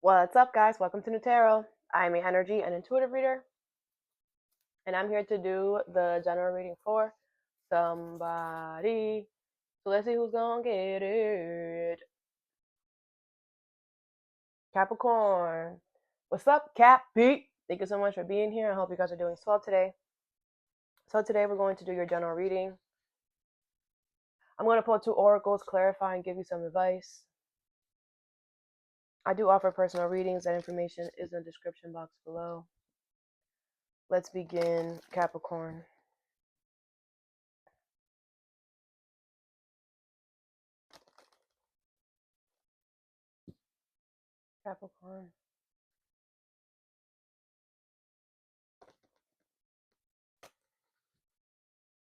What's up, guys? Welcome to Nutarot. I'm an energy and intuitive reader, and I'm here to do the general reading for somebody. So let's see who's gonna get it. Capricorn. What's up, Cappy? Thank you so much for being here. I hope you guys are doing swell today. So today we're going to do your general reading. I'm going to pull 2 oracles, clarify, and give you some advice. I do offer personal readings. That information is in the description box below. Let's begin, Capricorn. Capricorn.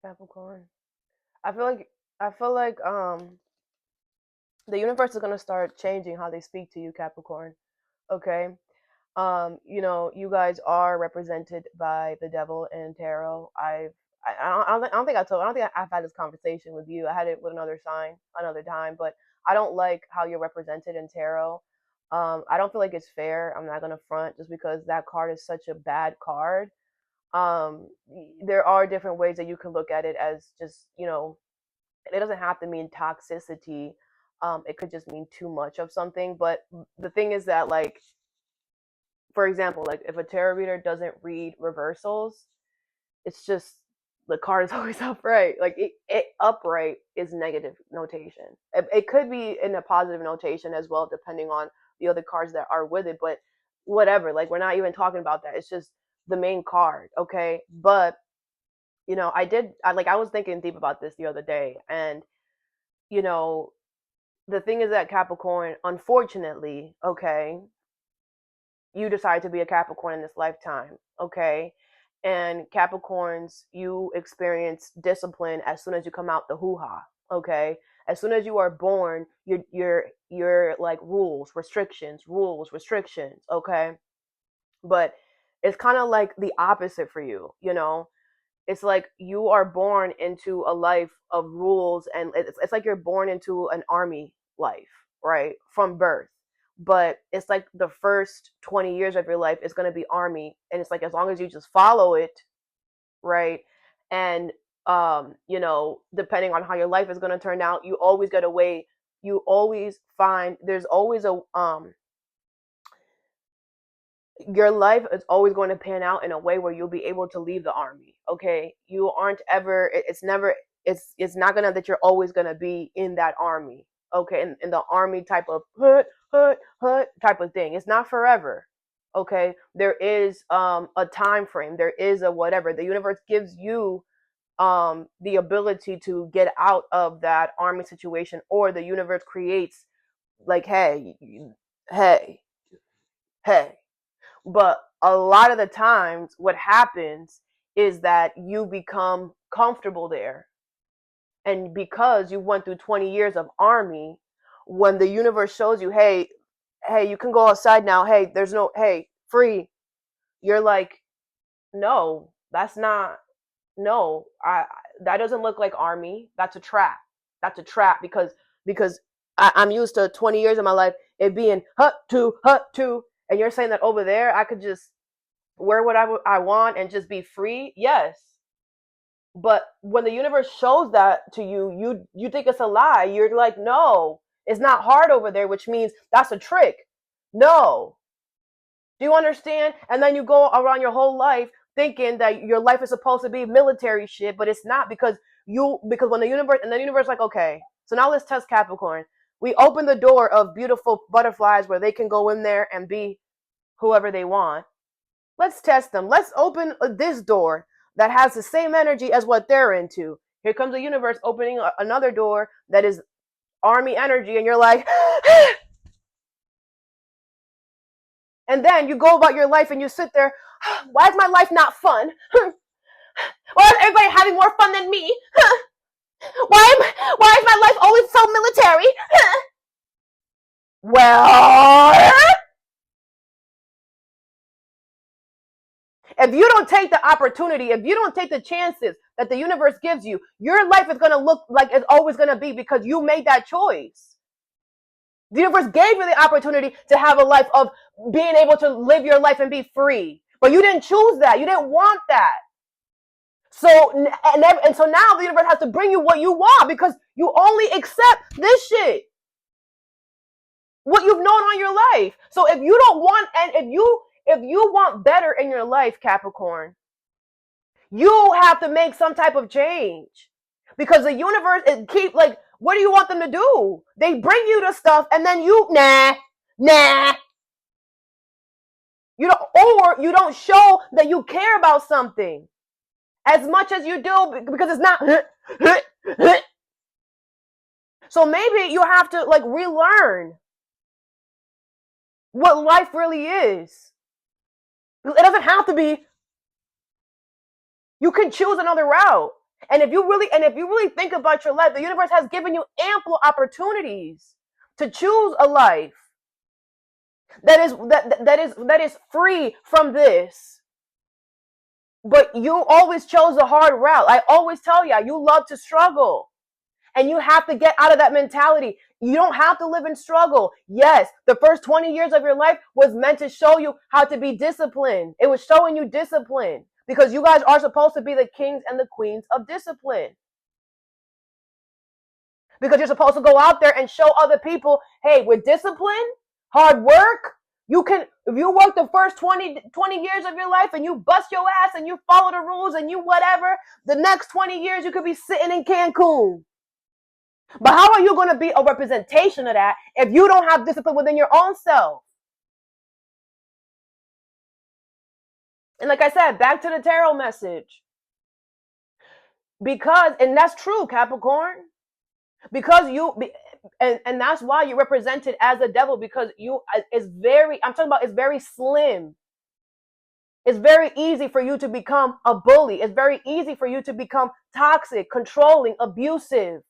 Capricorn. I feel like the universe is gonna start changing how they speak to you, Capricorn. Okay. You guys are represented by the devil in tarot. I don't think I've had this conversation with you. I had it with another sign another time, but I don't like how you're represented in tarot. I don't feel like it's fair. I'm not gonna front just because that card is such a bad card. There are different ways that you can look at it as just, it doesn't have to mean toxicity. It could just mean too much of something. But the thing is that, like, for example, like if a tarot reader doesn't read reversals, it's just the card is always upright. Like it upright is negative notation. It could be in a positive notation as well, depending on the other cards that are with it. But whatever, like we're not even talking about that. It's just the main card, okay? But I was thinking deep about this the other day, and the thing is that Capricorn, unfortunately, okay, you decide to be a Capricorn in this lifetime, okay? And Capricorns, you experience discipline as soon as you come out the hoo-ha, okay? As soon as you are born, you're like rules, restrictions, okay? But it's kind of like the opposite for you, It's like you are born into a life of rules, and it's like you're born into an army life, right? From birth. But it's like the first 20 years of your life is going to be army, and it's like as long as you just follow it, right? And depending on how your life is going to turn out, you always get away. You always find there's always a your life is always going to pan out in a way where you'll be able to leave the army. Okay, you aren't ever. It's not gonna that you're always gonna be in that army. Okay, in the army type of hut type of thing. It's not forever. Okay, there is a time frame. There is a whatever. The universe gives you the ability to get out of that army situation, or the universe creates like, hey, hey. But a lot of the times, what happens is that you become comfortable there. And because you went through 20 years of army, when the universe shows you, hey, you can go outside now. Hey, there's no, hey, free. You're like, no, that's not, no, that doesn't look like army. That's a trap. That's a trap because I'm used to 20 years of my life it being hut to, and you're saying that over there I could just wear what I want and just be free. Yes, but when the universe shows that to you, you think it's a lie. You're like, no, it's not hard over there, which means that's a trick. No, do you understand? And then you go around your whole life thinking that your life is supposed to be military shit, but it's not, because when the universe like, okay, so now let's test Capricorn. We open the door of beautiful butterflies where they can go in there and be whoever they want. Let's test them. Let's open this door that has the same energy as what they're into. Here comes the universe opening another door that is army energy, and you're like, and then you go about your life and you sit there, why is my life not fun? Why is everybody having more fun than me? Why is my life always so military? Well, if you don't take the opportunity, if you don't take the chances that the universe gives you, your life is going to look like it's always going to be, because you made that choice. The universe gave you the opportunity to have a life of being able to live your life and be free. But you didn't choose that. You didn't want that. So, and so now the universe has to bring you what you want because you only accept this shit. What you've known on your life. So if you don't want, and if you want better in your life, Capricorn, you have to make some type of change. Because the universe keep like, what do you want them to do? They bring you the stuff and then you nah. You don't, or you don't show that you care about something as much as you do because it's not. So maybe you have to like relearn what life really is. It doesn't have to be. You can choose another route. And if you really think about your life, the universe has given you ample opportunities to choose a life that is free from this. But you always chose the hard route. I always tell you love to struggle. And you have to get out of that mentality. You don't have to live in struggle. Yes, the first 20 years of your life was meant to show you how to be disciplined. It was showing you discipline. Because you guys are supposed to be the kings and the queens of discipline. Because you're supposed to go out there and show other people, hey, with discipline, hard work, you can, if you work the first 20 years of your life and you bust your ass and you follow the rules and you whatever, the next 20 years you could be sitting in Cancun. But how are you going to be a representation of that if you don't have discipline within your own self? And like I said, back to the tarot message. Because, and that's true, Capricorn. Because and that's why you're represented as a devil, because it's very slim. It's very easy for you to become a bully. It's very easy for you to become toxic, controlling, abusive.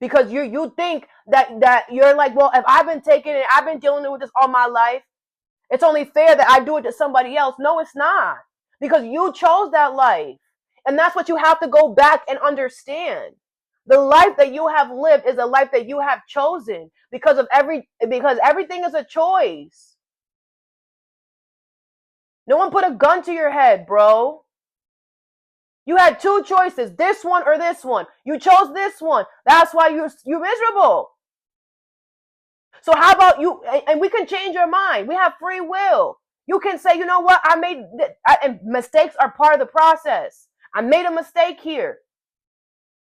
Because you think that you're like, well, if I've been taking it, I've been dealing with this all my life, it's only fair that I do it to somebody else. No, it's not. Because you chose that life. And that's what you have to go back and understand. The life that you have lived is a life that you have chosen because everything is a choice. No one put a gun to your head, bro. You had two choices, this one or this one. You chose this one. That's why you're miserable. So how about you, and we can change your mind. We have free will. You can say, you know what, and mistakes are part of the process. I made a mistake here.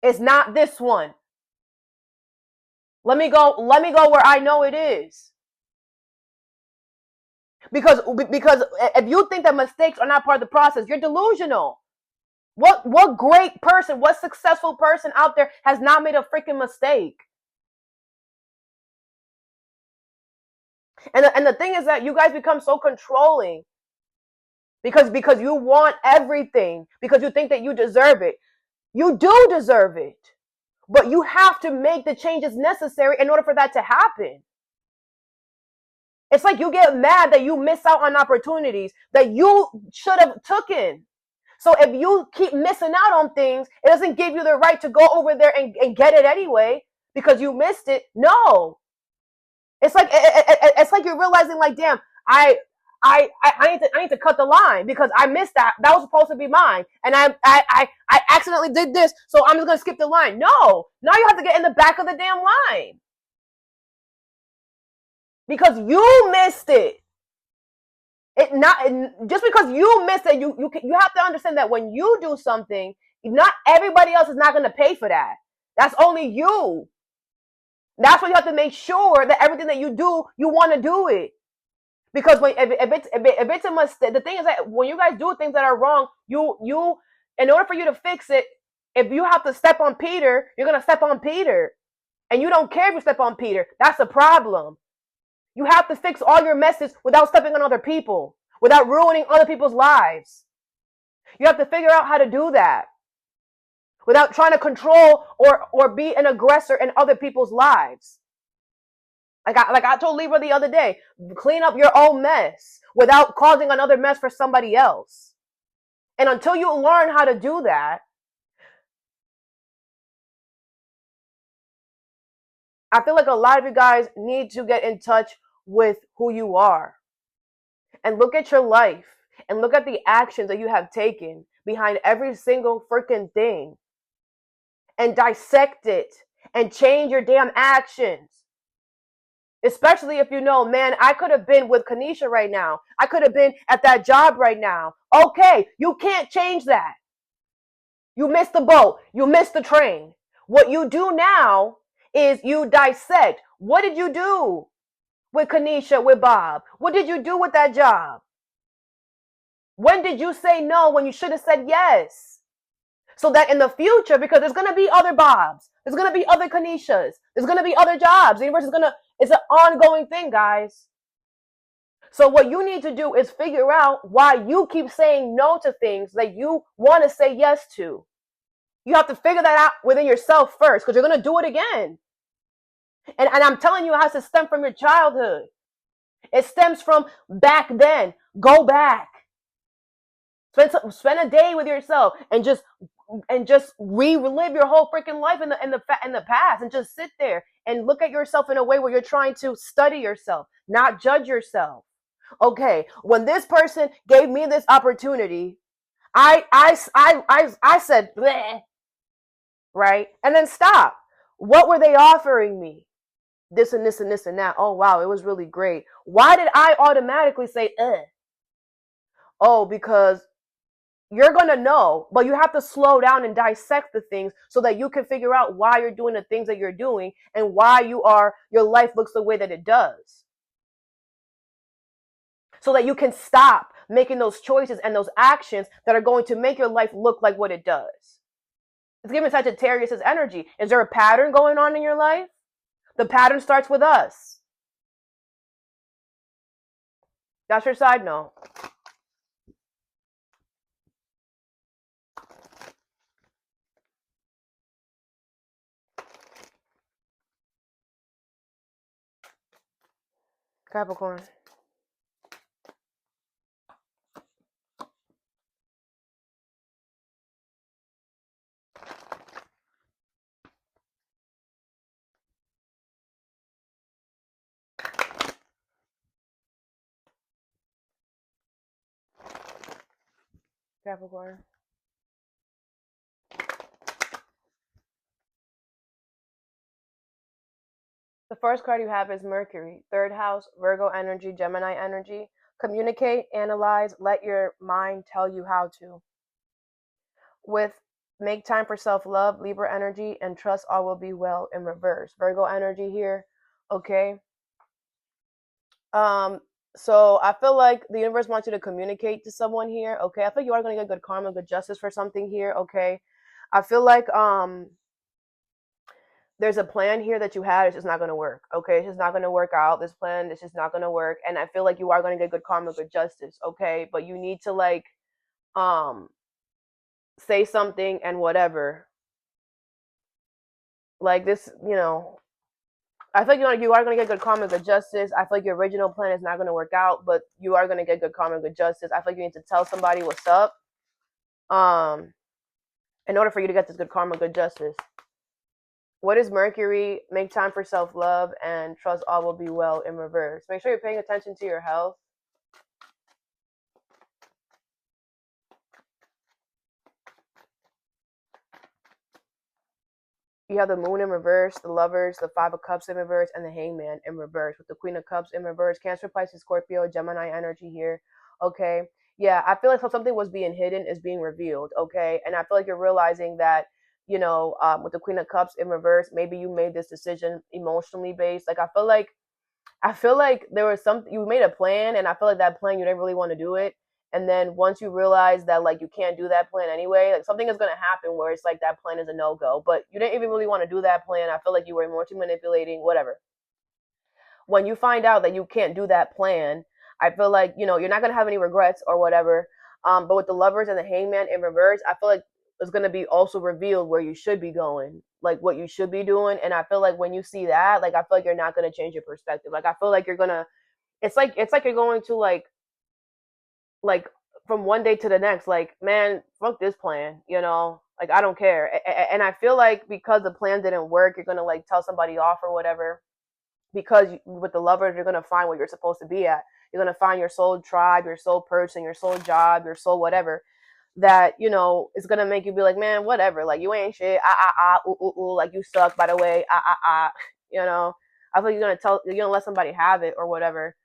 It's not this one. Let me go where I know it is. Because if you think that mistakes are not part of the process, you're delusional. What great person, what successful person out there has not made a freaking mistake? And the thing is that you guys become so controlling because you want everything, because you think that you deserve it. You do deserve it, but you have to make the changes necessary in order for that to happen. It's like you get mad that you miss out on opportunities that you should have taken. So if you keep missing out on things, it doesn't give you the right to go over there and get it anyway because you missed it. No. It's like you're realizing, like, damn, I need to cut the line because I missed that. That was supposed to be mine, and I accidentally did this, so I'm just gonna skip the line. No, now you have to get in the back of the damn line because you missed it. Just because you missed it, you have to understand that when you do something, not everybody else is not gonna pay for that. That's only you. That's why you have to make sure that everything that you do, you want to do it. Because if it's a mistake, the thing is that when you guys do things that are wrong, you in order for you to fix it, if you have to step on Peter, you're gonna step on Peter, and you don't care if you step on Peter. That's a problem. You have to fix all your messes without stepping on other people, without ruining other people's lives. You have to figure out how to do that without trying to control or be an aggressor in other people's lives. Like I told Libra the other day, clean up your own mess without causing another mess for somebody else. And until you learn how to do that, I feel like a lot of you guys need to get in touch with who you are and look at your life and look at the actions that you have taken behind every single freaking thing and dissect it and change your damn actions. Especially if you know, man, I could have been with Kanisha right now. I could have been at that job right now. Okay, you can't change that. You missed the boat. You missed the train. What you do now is you dissect. What did you do with Kanisha, with Bob? What did you do with that job? When did you say no when you should have said yes? So that in the future, because there's going to be other Bobs, there's going to be other Kanishas, there's going to be other jobs. The universe is going to, it's an ongoing thing, guys. So what you need to do is figure out why you keep saying no to things that you want to say yes to. You have to figure that out within yourself first, because you're going to do it again. And I'm telling you, it has to stem from your childhood. It stems from back then. Go back. Spend a day with yourself and just relive your whole freaking life in the past, and just sit there and look at yourself in a way where you're trying to study yourself, not judge yourself. Okay, when this person gave me this opportunity, I said bleh, right, and then stop. What were they offering me? This and this and this and that. Oh wow, it was really great. Why did I automatically say oh, because you're going to know, but you have to slow down and dissect the things so that you can figure out why you're doing the things that you're doing and why your life looks the way that it does. So that you can stop making those choices and those actions that are going to make your life look like what it does. It's giving Sagittarius' energy. Is there a pattern going on in your life? The pattern starts with us. That's your side note. Capricorn. Capricorn. The first card you have is Mercury, third house, Virgo energy, Gemini energy. Communicate, analyze, let your mind tell you how to. With make time for self-love, Libra energy, and trust all will be well in reverse. Virgo energy here, okay? So I feel like the universe wants you to communicate to someone here, okay? I feel you are going to get good karma, good justice for something here, okay? I feel like there's a plan here that you had. It's just not going to work, okay? It's just not going to work out. This plan, it's just not going to work. And I feel like you are going to get good karma, good justice, okay? But you need to like say something and whatever. Like this, you know, I feel like you are going to get good karma, good justice. I feel like your original plan is not going to work out, but you are going to get good karma, good justice. I feel like you need to tell somebody what's up in order for you to get this good karma, good justice. What is Mercury? Make time for self-love and trust all will be well in reverse. Make sure you're paying attention to your health. You have the Moon in reverse, the Lovers, the Five of Cups in reverse, and the Hangman in reverse with the Queen of Cups in reverse. Cancer, Pisces, Scorpio, Gemini energy here. Okay. Yeah, I feel like something was being hidden is being revealed. Okay. And I feel like you're realizing that, you know, with the Queen of Cups in reverse, maybe you made this decision emotionally based. Like, I feel like there was something, you made a plan, and I feel like that plan, you didn't really want to do it. And then once you realize that, like, you can't do that plan anyway, like, something is going to happen where it's like that plan is a no-go. But you didn't even really want to do that plan. I feel like you were emotionally manipulating, whatever. When you find out that you can't do that plan, I feel like, you know, you're not going to have any regrets or whatever. But with the Lovers and the Hangman in reverse, I feel like it's going to be also revealed where you should be going, like what you should be doing. And I feel like when you see that, like, I feel like you're not going to change your perspective. Like, I feel like you're going to, it's like you're going to like from one day to the next, like, man, fuck this plan, you know, Like I don't care. And I feel like because the plan didn't work, you're gonna like tell somebody off or whatever. Because with the lovers, you're gonna find what you're supposed to be at. You're gonna find your soul tribe, your soul person, your soul job, your soul whatever. That is gonna make you be like, man, whatever. Like you ain't shit. Ooh, ooh, ooh. Like you suck. By the way, You know, I feel like you're gonna let somebody have it or whatever.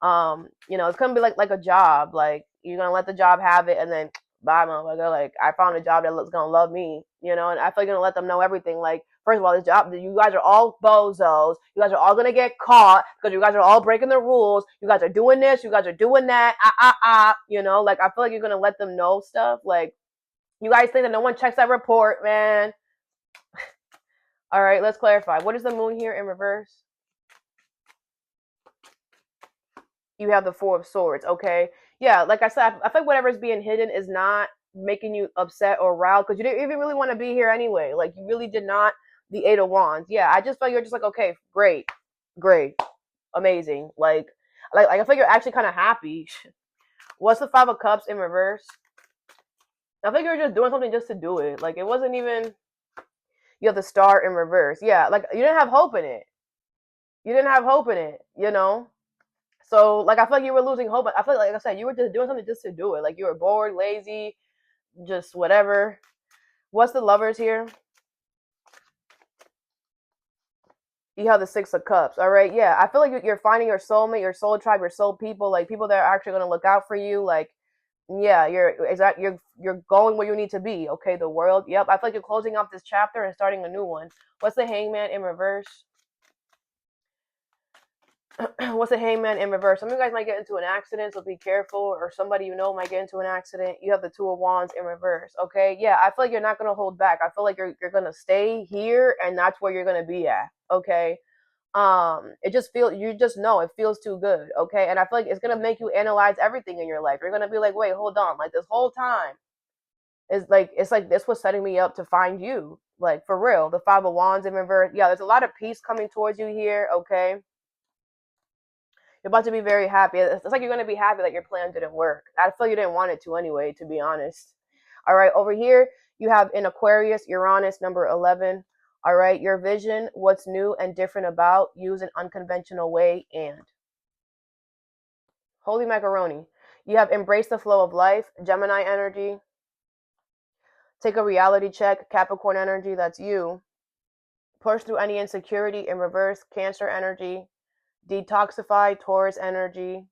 It's gonna be like a job. Like you're gonna let the job have it, and then bye, motherfucker. Like I found a job that's gonna love me. And I feel like you're gonna let them know everything. Like first of all, this job, you guys are all bozos. You guys are all gonna get caught because you guys are all breaking the rules. You guys are doing this. You guys are doing that. Like I feel like you're gonna let them know stuff. Like you guys think that no one checks that report, man. All right, let's clarify. What is the moon here in reverse? You have the Four of Swords, okay? Yeah, like I said, I feel like whatever's being hidden is not making you upset or riled because you didn't even really want to be here anyway. Like, you really did not. The Eight of Wands. Yeah, I just felt you're just like, okay, great, amazing. Like I feel you're actually kind of happy. What's the Five of Cups in reverse? I think you're just doing something just to do it. Like, it wasn't even. You have the Star in reverse. Yeah, like, you didn't have hope in it. So, like, I feel like you were losing hope. I feel like I said, you were just doing something just to do it. Like, you were bored, lazy, just whatever. What's the Lovers here? You have the Six of Cups. All right, yeah. I feel like you're finding your soulmate, your soul tribe, your soul people, like people that are actually going to look out for you. Like, yeah, you're going where you need to be. Okay, the world. Yep. I feel like you're closing off this chapter and starting a new one. What's the Hangman in reverse? What's a Hangman in reverse? Some of you guys might get into an accident, so be careful. Or somebody you know might get into an accident. You have the Two of Wands in reverse. Okay, yeah, I feel like you're not gonna hold back. I feel like you're gonna stay here, and that's where you're gonna be at. Okay, it just you just know it feels too good. Okay, and I feel like it's gonna make you analyze everything in your life. You're gonna be like, wait, hold on, like this whole time it's like this was setting me up to find you, like for real. The Five of Wands in reverse. Yeah, there's a lot of peace coming towards you here. Okay. You're about to be very happy. It's like you're going to be happy that your plan didn't work. I feel you didn't want it to anyway, to be honest. All right, over here, you have in Aquarius, Uranus, number 11. All right, your vision, what's new and different about, use an unconventional way, and. Holy macaroni. You have embrace the flow of life, Gemini energy. Take a reality check, Capricorn energy, that's you. Push through any insecurity in reverse, Cancer energy. Detoxify, Taurus energy,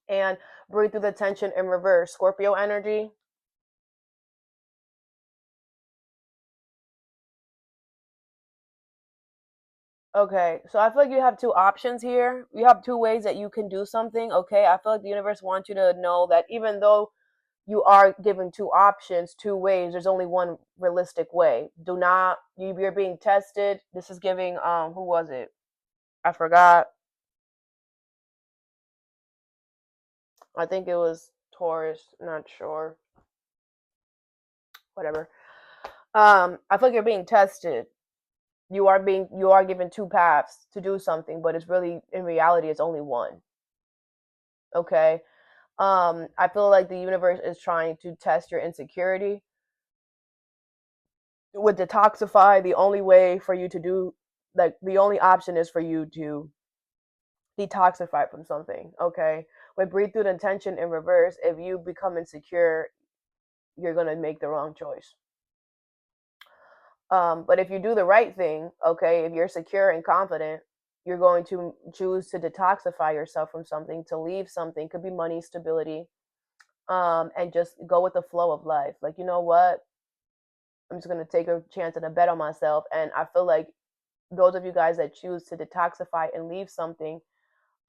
and breathe through the tension in reverse, Scorpio energy. Okay, so I feel like you have two options here. You have two ways that you can do something. Okay, I feel like the universe wants you to know that even though you are given two options, two ways, there's only one realistic way. Do not, you're being tested. This is giving, who was it? I forgot. I think it was Taurus, not sure. Whatever. I feel like you're being tested. You are given two paths to do something, but it's really, in reality, it's only one. Okay. I feel like the universe is trying to test your insecurity. With Detoxify, the only way for you to do, like, the only option is for you to detoxify from something. Okay. With breathe through the tension in reverse, if you become insecure, you're gonna make the wrong choice. But if you do the right thing, okay, if you're secure and confident, you're going to choose to detoxify yourself from something, to leave something, could be money, stability, and just go with the flow of life. Like, you know what? I'm just going to take a chance and a bet on myself. And I feel like those of you guys that choose to detoxify and leave something,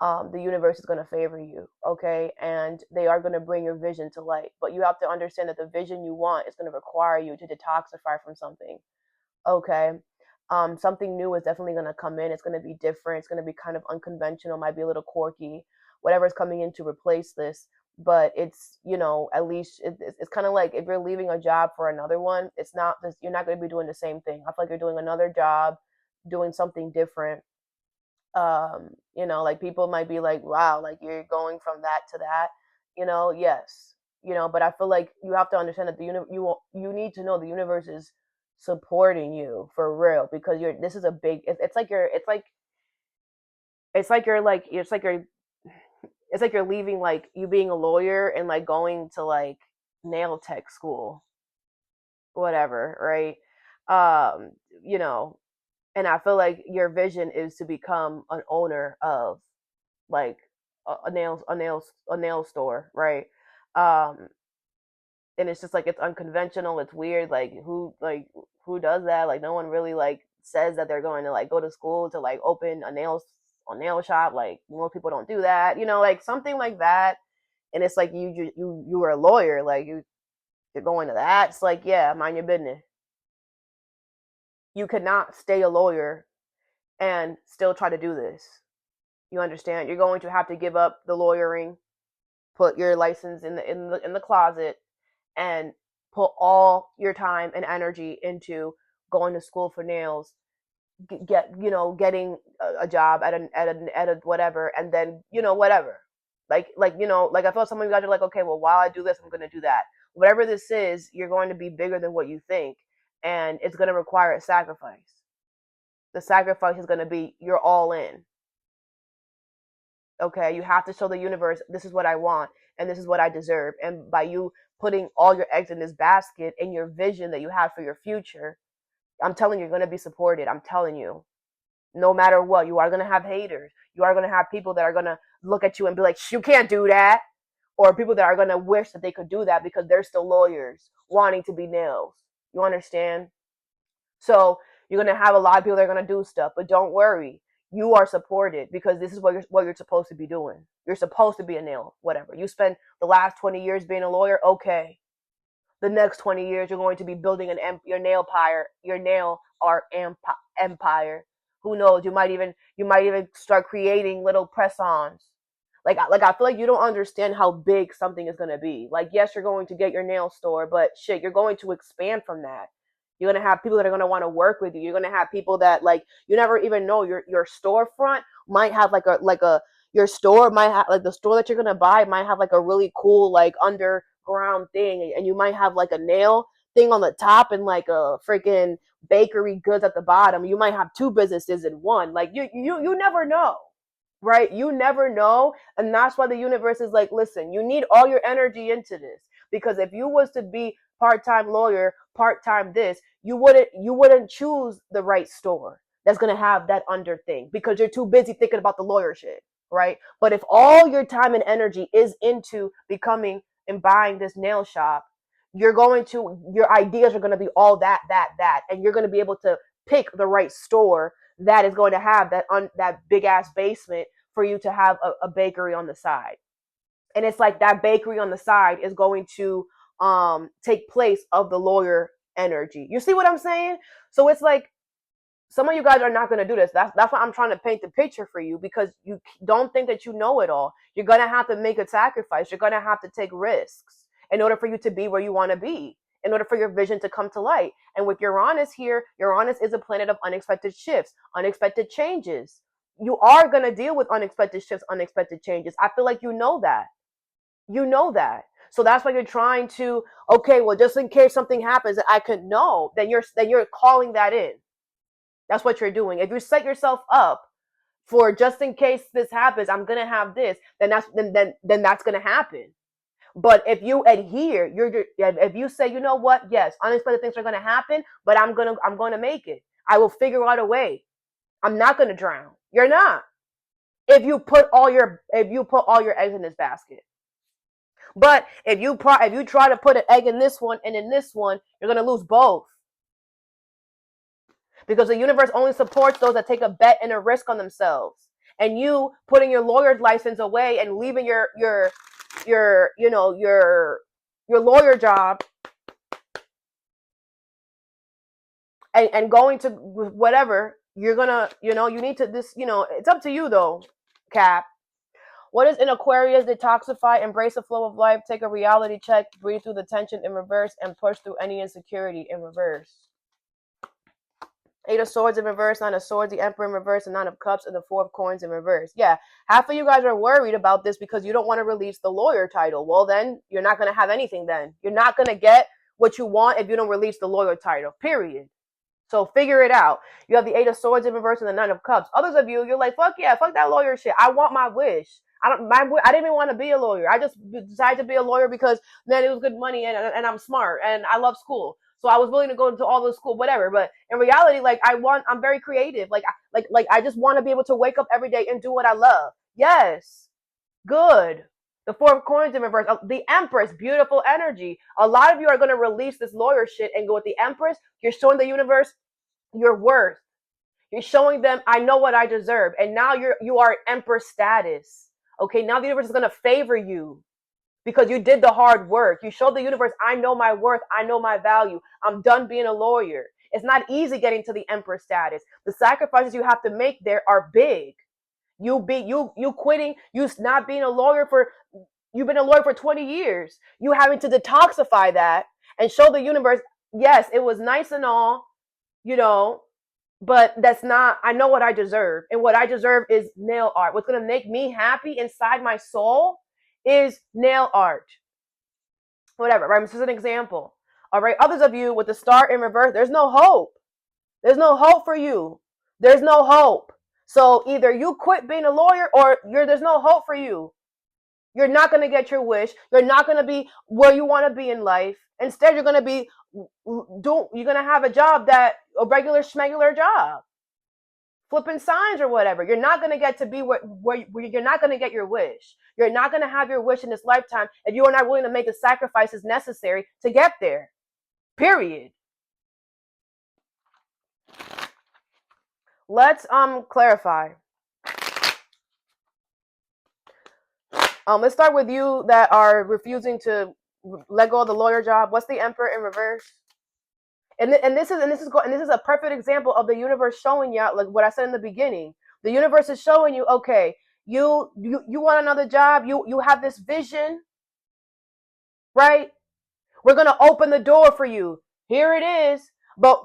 the universe is going to favor you, okay? And they are going to bring your vision to light. But you have to understand that the vision you want is going to require you to detoxify from something. Okay. Something new is definitely going to come in. It's going to be different. It's going to be kind of unconventional, might be a little quirky, whatever's coming in to replace this. But it's, at least it's kind of like if you're leaving a job for another one, it's not this, you're not going to be doing the same thing. I feel like you're doing another job, doing something different. Like people might be like, wow, like you're going from that to that, yes, But I feel like you have to understand that you need to know the universe is supporting you for real, because this is a big, it's like you're leaving, like you being a lawyer and like going to like nail tech school, whatever, right? um you know and I feel like your vision is to become an owner of like a nail store, right? um and it's just like, it's unconventional, it's weird, who does that? Like, no one really like says that they're going to like go to school to like open a nail shop. Like, most people don't do that, like something like that. And it's like, you were a lawyer, like you're going to that. It's like, yeah, mind your business. You cannot stay a lawyer and still try to do this. You understand? You're going to have to give up the lawyering, put your license in the closet, and put all your time and energy into going to school for nails, getting a job at a whatever, and then whatever. Like I feel some of you guys are like, okay, well, while I do this, I'm going to do that. Whatever this is, you're going to be bigger than what you think, and it's going to require a sacrifice. The sacrifice is going to be you're all in. Okay, you have to show the universe, this is what I want and this is what I deserve. And by you putting all your eggs in this basket and your vision that you have for your future, I'm telling you, you're going to be supported. I'm telling you, no matter what, you are going to have haters. You are going to have people that are going to look at you and be like, you can't do that. Or people that are going to wish that they could do that because they're still lawyers wanting to be nails. You understand? So you're going to have a lot of people that are going to do stuff, but don't worry. You are supported because this is what you're supposed to be doing. You're supposed to be a nail, whatever. You spend the last 20 years being a lawyer, okay. The next 20 years, you're going to be building your nail art empire. Who knows? You might even start creating little press-ons. Like I feel like you don't understand how big something is going to be. Like, yes, you're going to get your nail store, but shit, you're going to expand from that. You're going to have people that are going to want to work with you. You're going to have people that, like, you never even know. Your storefront might have your store might have, like, the store that you're going to buy might have like a really cool like underground thing, and you might have like a nail thing on the top and like a freaking bakery goods at the bottom. You might have two businesses in one. Like, you never know, right? You never know. And that's why the universe is like, listen, you need all your energy into this, because if you was to be part-time lawyer, part-time this, you wouldn't choose the right store that's going to have that under thing, because you're too busy thinking about the lawyer shit, right? But if all your time and energy is into becoming and buying this nail shop, your ideas are going to be all that, and you're going to be able to pick the right store that is going to have that big ass basement for you to have a bakery on the side. And it's like that bakery on the side is going to take place of the lawyer energy. You see what I'm saying? So it's like, some of you guys are not going to do this. That's why I'm trying to paint the picture for you, because you don't think that you know it all. You're going to have to make a sacrifice. You're going to have to take risks in order for you to be where you want to be, in order for your vision to come to light. And with Uranus here, Uranus is a planet of unexpected shifts, unexpected changes. You are going to deal with unexpected shifts, unexpected changes. I feel like you know that. You know that. So that's why you're trying to, okay, well, just in case something happens that I could know, then you're calling that in. That's what you're doing. If you set yourself up for, just in case this happens, I'm gonna have this, then that's gonna happen. But if you adhere, if you say, you know what, yes, unexpected things are gonna happen, but I'm gonna make it. I will figure out a way. I'm not gonna drown. You're not. If you put all your eggs in this basket. But if you try to put an egg in this one and in this one, you're gonna lose both. Because the universe only supports those that take a bet and a risk on themselves. And you putting your lawyer's license away and leaving your lawyer job and going to whatever, you're gonna, you need to, it's up to you though, Cap. What is in Aquarius? Detoxify, embrace the flow of life, take a reality check, breathe through the tension in reverse, and push through any insecurity in reverse. Eight of Swords in reverse, Nine of Swords, the Emperor in reverse, and Nine of Cups, and the Four of Coins in reverse. Yeah, half of you guys are worried about this because you don't want to release the lawyer title. Well, then you're not going to have anything then. You're not going to get what you want if you don't release the lawyer title, period. So figure it out. You have the Eight of Swords in reverse and the Nine of Cups. Others of you, you're like, fuck yeah, fuck that lawyer shit. I want my wish. I didn't even want to be a lawyer. I just decided to be a lawyer because, man, it was good money and I'm smart and I love school. So I was willing to go into all the school, whatever. But in reality, like I'm very creative. Like I just want to be able to wake up every day and do what I love. Yes, good. The Four of Coins in reverse. The Empress, beautiful energy. A lot of you are going to release this lawyer shit and go with the Empress. You're showing the universe your worth. You're showing them, I know what I deserve. And now you are Empress status. Okay, now the universe is going to favor you because you did the hard work. You showed the universe, I know my worth. I know my value. I'm done being a lawyer. It's not easy getting to the Empress status. The sacrifices you have to make there are big. You quitting, you not being a lawyer you've been a lawyer for 20 years. You having to detoxify that and show the universe, yes, it was nice and all, but that's not, I know what I deserve. And what I deserve is nail art. What's going to make me happy inside my soul is nail art. Whatever, right? This is an example. All right. Others of you with the Star in reverse, there's no hope. There's no hope for you. There's no hope. So either you quit being a lawyer or there's no hope for you. You're not going to get your wish. You're not going to be where you want to be in life. Instead, you're going to have a job a regular schmegular job, flipping signs or whatever. You're not going to get to be where you're not going to get your wish. You're not going to have your wish in this lifetime if you are not willing to make the sacrifices necessary to get there. Period. Let's clarify. Let's start with you that are refusing to let go of the lawyer job. What's the Emperor in reverse? And this is a perfect example of the universe showing you, like what I said in the beginning. The universe is showing you, okay, you want another job. You have this vision, right? We're gonna open the door for you. Here it is. But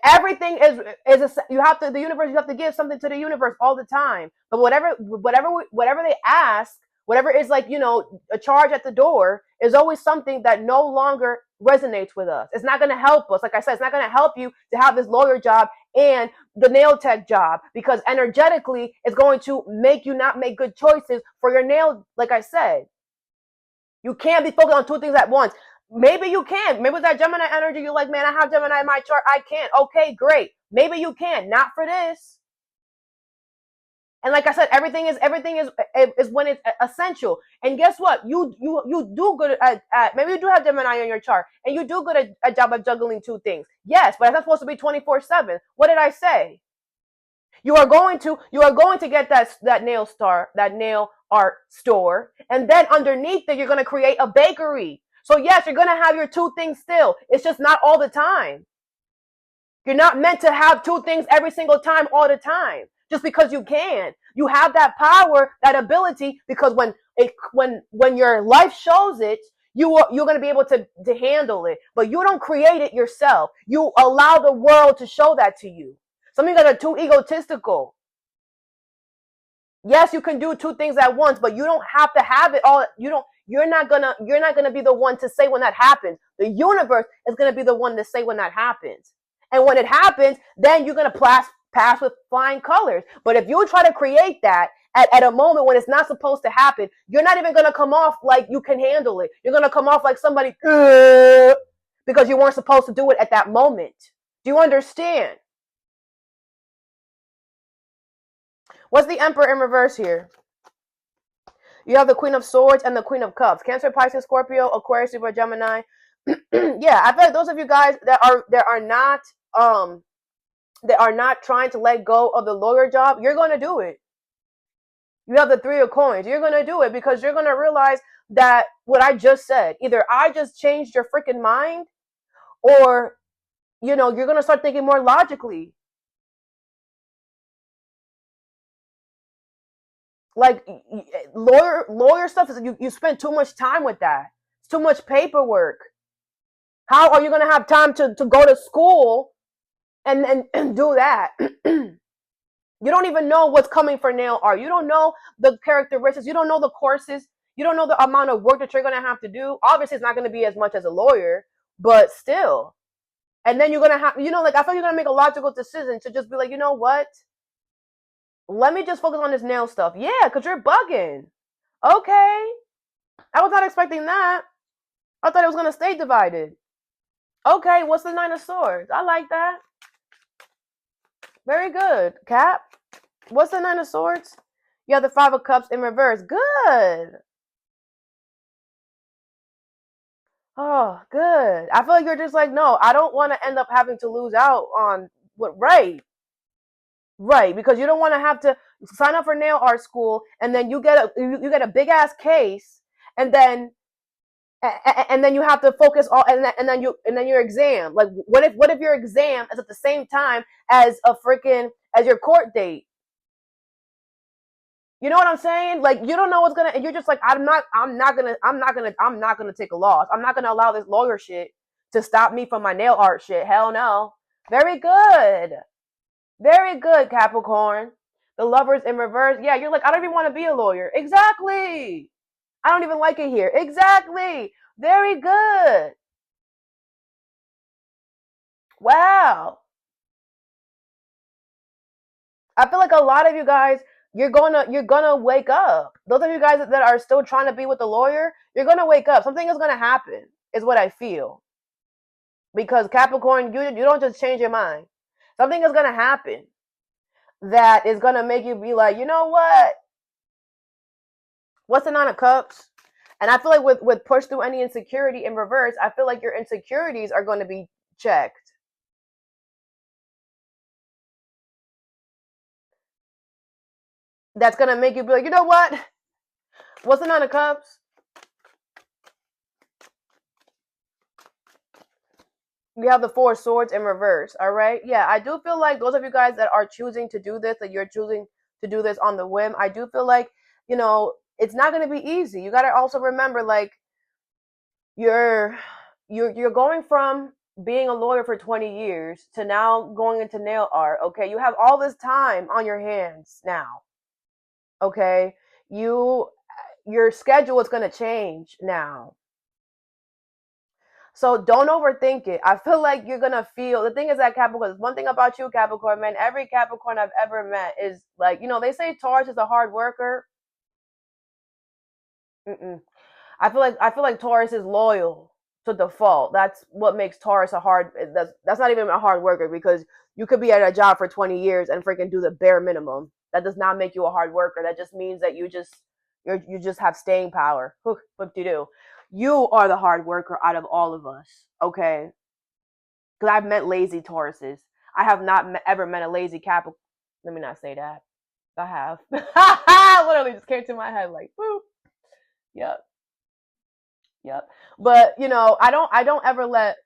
everything is the universe. You have to give something to the universe all the time. But whatever they ask. Whatever is like, a charge at the door is always something that no longer resonates with us. It's not going to help us. Like I said, it's not going to help you to have this lawyer job and the nail tech job because energetically it's going to make you not make good choices for your nail. Like I said, you can't be focused on two things at once. Maybe you can. Maybe with that Gemini energy, you're like, man, I have Gemini in my chart. I can't. Okay, great. Maybe you can. Not for this. And like I said, everything is when it's essential. And guess what? You do good at maybe you do have Gemini on your chart, and you do good at a job of juggling two things. Yes, but it's not supposed to be 24/7. What did I say? You are going to get that nail art store, and then underneath it, you're going to create a bakery. So yes, you're going to have your two things still. It's just not all the time. You're not meant to have two things every single time, all the time. Just because you can. You have that power, that ability, because when your life shows it, you're going to be able to handle it. But you don't create it yourself. You allow the world to show that to you. Some of you guys are too egotistical. Yes, you can do two things at once, but you don't have to have it all. You're not gonna be the one to say when that happens. The universe is gonna be the one to say when that happens. And when it happens, then you're gonna pass with flying colors. But if you try to create that at a moment when it's not supposed to happen, you're not even going to come off like you can handle it. You're going to come off like somebody because you weren't supposed to do it at that moment. Do you understand? What's the Emperor in reverse here? You have the Queen of Swords and the Queen of Cups. Cancer, Pisces, Scorpio, Aquarius, Libra, Gemini. Yeah, I feel like those of you guys that are not trying to let go of the lawyer job, you're going to do it. You have the Three of Coins. You're going to do it because you're going to realize that what I just said, either I just changed your freaking mind or, you're going to start thinking more logically. Like lawyer stuff is you spend too much time with that. It's too much paperwork. How are you going to have time to go to school and do that. You don't even know what's coming for nail art. You don't know the characteristics. You don't know the courses. You don't know the amount of work that you're going to have to do. Obviously, it's not going to be as much as a lawyer, but still. And then you're going to have, like, I feel you're going to make a logical decision to just be like, you know what? Let me just focus on this nail stuff. Yeah, because you're bugging. Okay. I was not expecting that. I thought it was going to stay divided. Okay, what's the Nine of Swords? I like that. Very good. Cap, what's the Nine of Swords? You have the Five of Cups in reverse. Good. Oh, good. I feel like you're just like, no, I don't want to end up having to lose out on what, right. Right, because you don't want to have to sign up for nail art school and then you get a big ass case and then you have to focus all and then your exam. Like what if your exam is at the same time as as your court date? You know what I'm saying? Like you don't know what's gonna, and you're just like, I'm not gonna take a loss. I'm not gonna allow this lawyer shit to stop me from my nail art shit. Hell no. Very good. Very good, Capricorn. The Lovers in reverse. Yeah, you're like, I don't even want to be a lawyer. Exactly. I don't even like it here. Exactly. Very good. Wow. I feel like a lot of you guys, you're gonna wake up. Those of you guys that are still trying to be with the lawyer, you're gonna wake up. Something is gonna happen, is what I feel. Because Capricorn, you don't just change your mind. Something is gonna happen that is gonna make you be like, you know what? What's the Nine of Cups? And I feel like with push through any insecurity in reverse, I feel like your insecurities are going to be checked. That's going to make you be like, you know what? What's the Nine of Cups? You have the Four of Swords in reverse, all right? Yeah, I do feel like those of you guys that are choosing to do this, that you're choosing to do this on the whim, I do feel like, it's not going to be easy. You got to also remember, like, you're going from being a lawyer for 20 years to now going into nail art. Okay, you have all this time on your hands now. Okay, your schedule is going to change now, so don't overthink it. I feel like you're going to feel, the thing is that Capricorn, one thing about you, Capricorn, man, every Capricorn I've ever met is like, they say Taurus is a hard worker. Mm-mm. I feel like Taurus is loyal to default. That's what makes Taurus a hard. That's not even a hard worker, because you could be at a job for 20 years and freaking do the bare minimum. That does not make you a hard worker. That just means that you just have staying power. What do you do? You are the hard worker out of all of us. Okay, because I've met lazy Tauruses. I have not ever met a lazy Capricorn. Let me not say that. I have. Literally just came to my head like, woo. Yep. Yep. But I don't ever let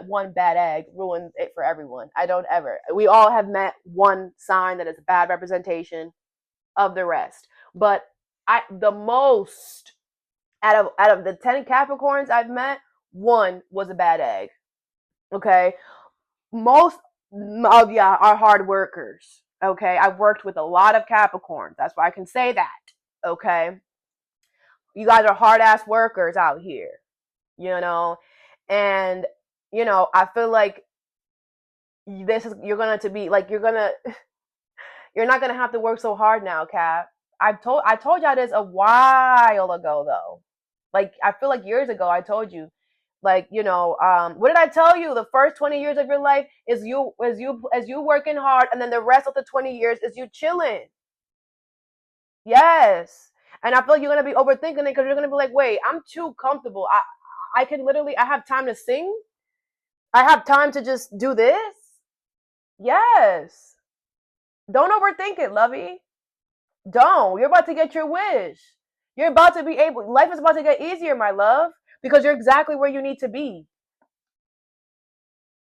one bad egg ruin it for everyone. I don't ever. We all have met one sign that is a bad representation of the rest. But the most out of the 10 Capricorns I've met, one was a bad egg. Okay? Most of y'all are hard workers. Okay? I've worked with a lot of Capricorns. That's why I can say that. Okay? You guys are hard ass workers out here, and I feel like you're gonna to be like you're not gonna have to work so hard now, Cap. I told y'all this a while ago though. Like I feel like years ago I told you, like what did I tell you? The first 20 years of your life is you working hard, and then the rest of the 20 years is you chilling. Yes. And I feel like you're gonna be overthinking it, because you're gonna be like, wait, I'm too comfortable. I can literally, I have time to sing. I have time to just do this. Yes. Don't overthink it, lovey. Don't. You're about to get your wish. You're about to be able, life is about to get easier, my love, because you're exactly where you need to be.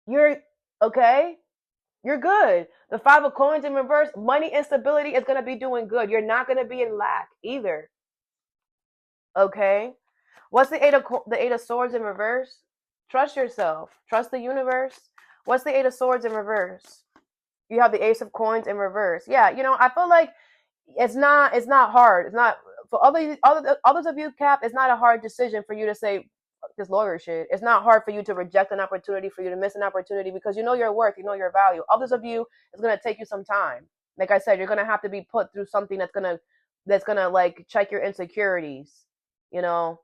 You're okay. You're good. The Five of Coins in reverse, money instability is going to be doing good. You're not going to be in lack either. Okay. What's the Eight of Swords in reverse? Trust yourself. Trust the universe. What's the Eight of Swords in reverse? You have the Ace of Coins in reverse. Yeah, I feel like it's not hard. It's not for others of you, Cap. It's not a hard decision for you to say this lawyer shit. It's not hard for you to reject an opportunity, for you to miss an opportunity, because you know your worth, you know your value. Others of you, it's gonna take you some time. Like I said, you're gonna have to be put through something that's gonna like check your insecurities. You know,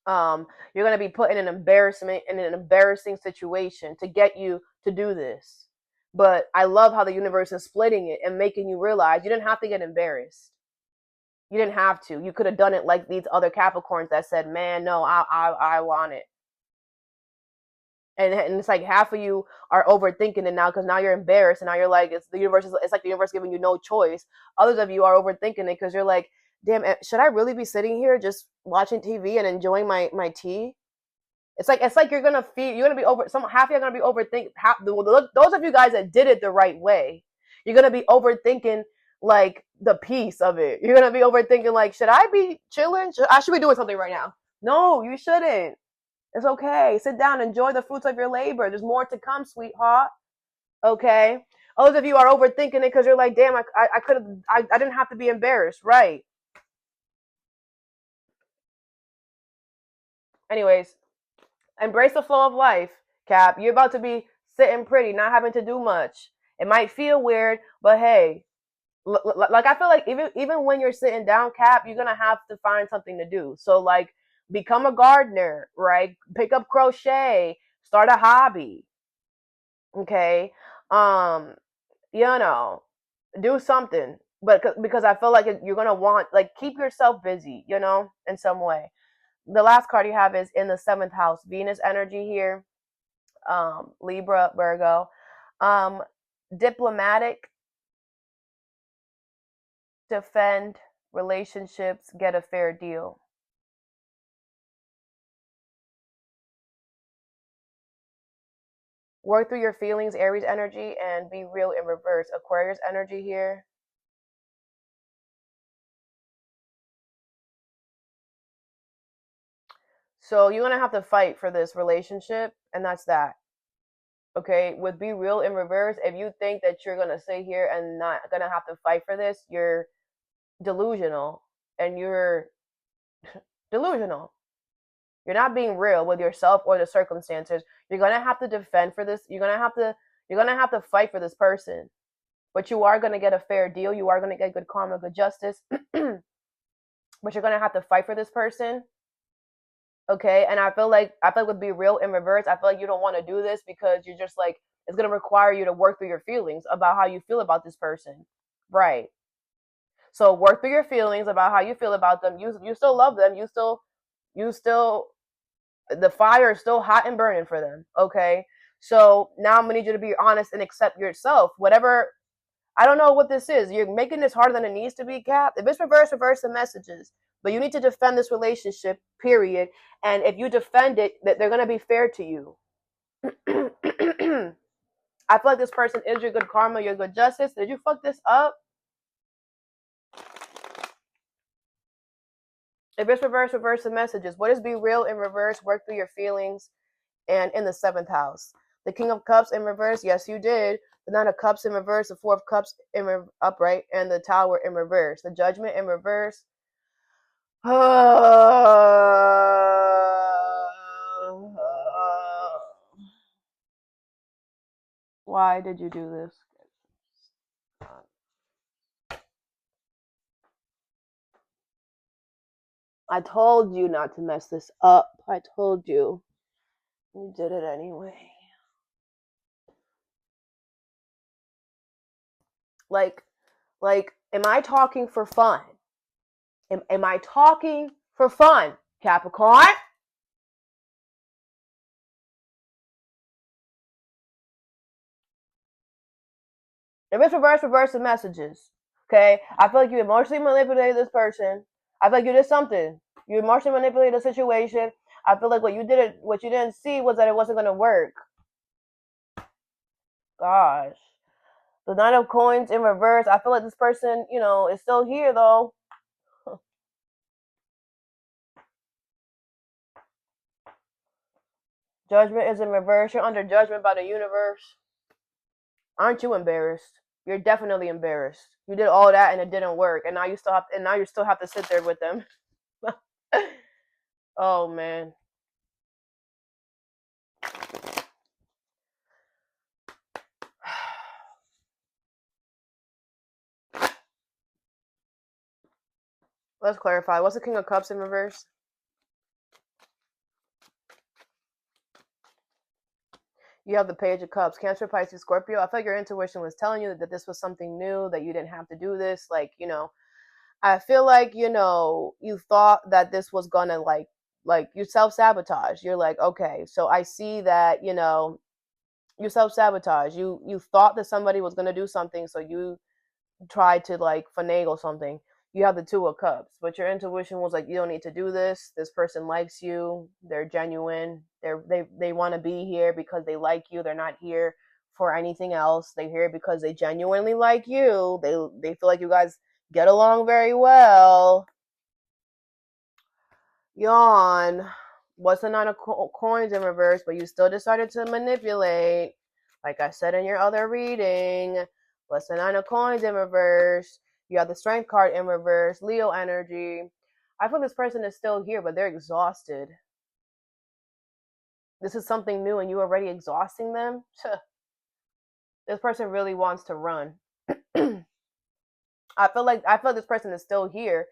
you're gonna be put in an embarrassing situation to get you to do this. But I love how the universe is splitting it and making you realize you didn't have to get embarrassed. You didn't have to. You could have done it like these other Capricorns that said, "Man, no, I want it." And it's like half of you are overthinking it now because now you're embarrassed and now you're like, it's like the universe giving you no choice. Others of you are overthinking it because you're like, damn, should I really be sitting here just watching TV and enjoying my tea? It's like you're gonna be over, some half of you are gonna be overthinking. Those of you guys that did it the right way, you're gonna be overthinking like the piece of it. You're gonna be overthinking like, should I be chilling? I should be doing something right now. No, you shouldn't. It's okay. Sit down, enjoy the fruits of your labor. There's more to come, sweetheart. Okay. Others of you are overthinking it because you're like, damn, I could have, I didn't have to be embarrassed, right? Anyways, embrace the flow of life, Cap. You're about to be sitting pretty, not having to do much. It might feel weird, but hey, like I feel like even when you're sitting down, Cap, you're gonna have to find something to do. So like, become a gardener, right? Pick up crochet, start a hobby, okay? Um, you know, do something. But because I feel like you're gonna want, like, keep yourself busy, in some way. The last card you have is in the seventh house, Venus energy here, Libra, Virgo, um, diplomatic, defend, relationships, get a fair deal. Work through your feelings, Aries energy, and be real in reverse, Aquarius energy here. So you're gonna have to fight for this relationship, and that's that. Okay, with be real in reverse, if you think that you're gonna sit here and not gonna have to fight for this, you're delusional, and you're delusional. You're not being real with yourself or the circumstances. You're gonna have to defend for this. You're gonna have to fight for this person. But you are gonna get a fair deal. You are gonna get good karma, good justice. But you're gonna have to fight for this person. Okay, and I feel like with be real in reverse, I feel like you don't want to do this because you're just like, it's gonna require you to work through your feelings about how you feel about this person. Right. So work through your feelings about how you feel about them. You still love them. You still the fire is still hot and burning for them. Okay. So now I'm gonna need you to be honest and accept yourself. Whatever, I don't know what this is. You're making this harder than it needs to be, Cap. If it's reverse the messages. But you need to defend this relationship, period. And if you defend it, that they're gonna be fair to you. I feel like this person is your good karma, your good justice. Did you fuck this up? If it's reverse the messages. What is be real in reverse? Work through your feelings. And in the seventh house, the King of Cups in reverse. Yes, you did. The Nine of Cups in reverse. The Four of Cups upright, and the Tower in reverse. The Judgment in reverse. Why did you do this? I told you not to mess this up. I told you. You did it anyway. Like, am I talking for fun? Am I talking for fun, Capricorn? If it's reverse the messages. Okay? I feel like you emotionally manipulated this person. I feel like you did something. You emotionally manipulated the situation. I feel like what you didn't see was that it wasn't gonna work. Gosh. The Nine of Coins in reverse. I feel like this person, is still here though. Judgment is in reverse. You're under judgment by the universe. Aren't you embarrassed? You're definitely embarrassed. You did all that and it didn't work, and now you still have and now you still have to sit there with them. Oh man. Let's clarify. What's the King of Cups in reverse? You have the Page of Cups. Cancer, Pisces, Scorpio. I feel like your intuition was telling you that this was something new, that you didn't have to do this. Like, I feel like, you thought that this was gonna like you self-sabotage. You're like, okay, so I see that, you self-sabotage. You thought that somebody was gonna do something, so you tried to like finagle something. You have the Two of Cups, but your intuition was like, you don't need to do this. This person likes you. They're genuine. They want to be here because they like you. They're not here for anything else. They're here because they genuinely like you. They feel like you guys get along very well. Yawn. What's the Nine of Coins in reverse? But you still decided to manipulate. Like I said in your other reading. What's the Nine of Coins in reverse? You have the Strength card in reverse. Leo energy. I feel this person is still here, but they're exhausted. This is something new and you already exhausting them? This person really wants to run. I feel like this person is still here,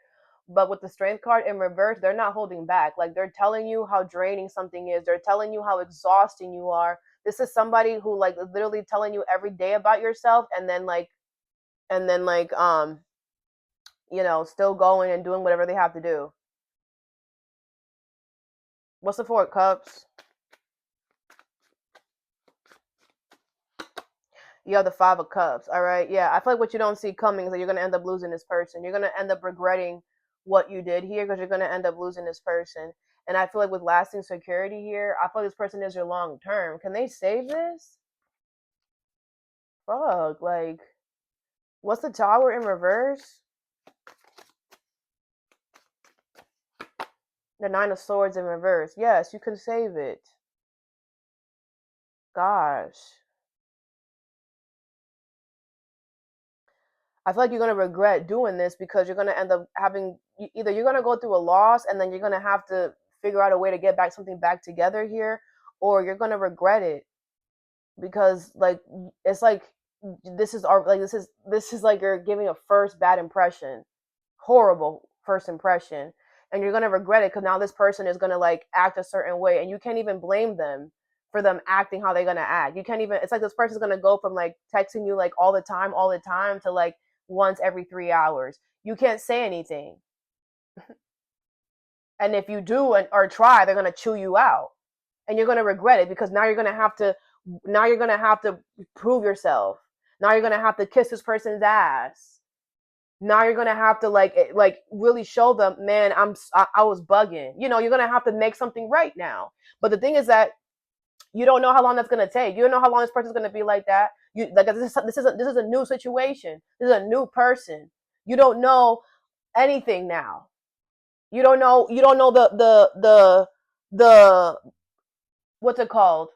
but with the Strength card in reverse, they're not holding back. Like, they're telling you how draining something is. They're telling you how exhausting you are. This is somebody who like literally telling you every day about yourself, and then still going and doing whatever they have to do. What's the Four of Cups? You have the Five of Cups. All right. Yeah. I feel like what you don't see coming is that you're going to end up losing this person. You're going to end up regretting what you did here because you're going to end up losing this person. And I feel like with lasting security here, I feel like this person is your long term. Can they save this? Fuck. Like, what's the Tower in reverse? The Nine of Swords in reverse. Yes, you can save it. Gosh. I feel like you're going to regret doing this because you're going to end up having either you're going to go through a loss and then you're going to have to figure out a way to get something back together here, or you're going to regret it because like it's like this is like you're giving a first bad impression, horrible first impression, and you're going to regret it because now this person is going to like act a certain way and you can't even blame them for them acting how they're going to act. You can't even, it's like this person's going to go from like texting you like all the time to like once every 3 hours. You can't say anything. And if you do or try, they're going to chew you out. And you're going to regret it because now you're going to have to prove yourself. Now you're going to have to kiss this person's ass. Now you're going to have to like really show them, man, I was bugging. You're going to have to make something right now. But the thing is that you don't know how long that's going to take. You don't know how long this person's going to be like that. You like this is a new situation. This is a new person. You don't know anything now. You don't know the what's it called?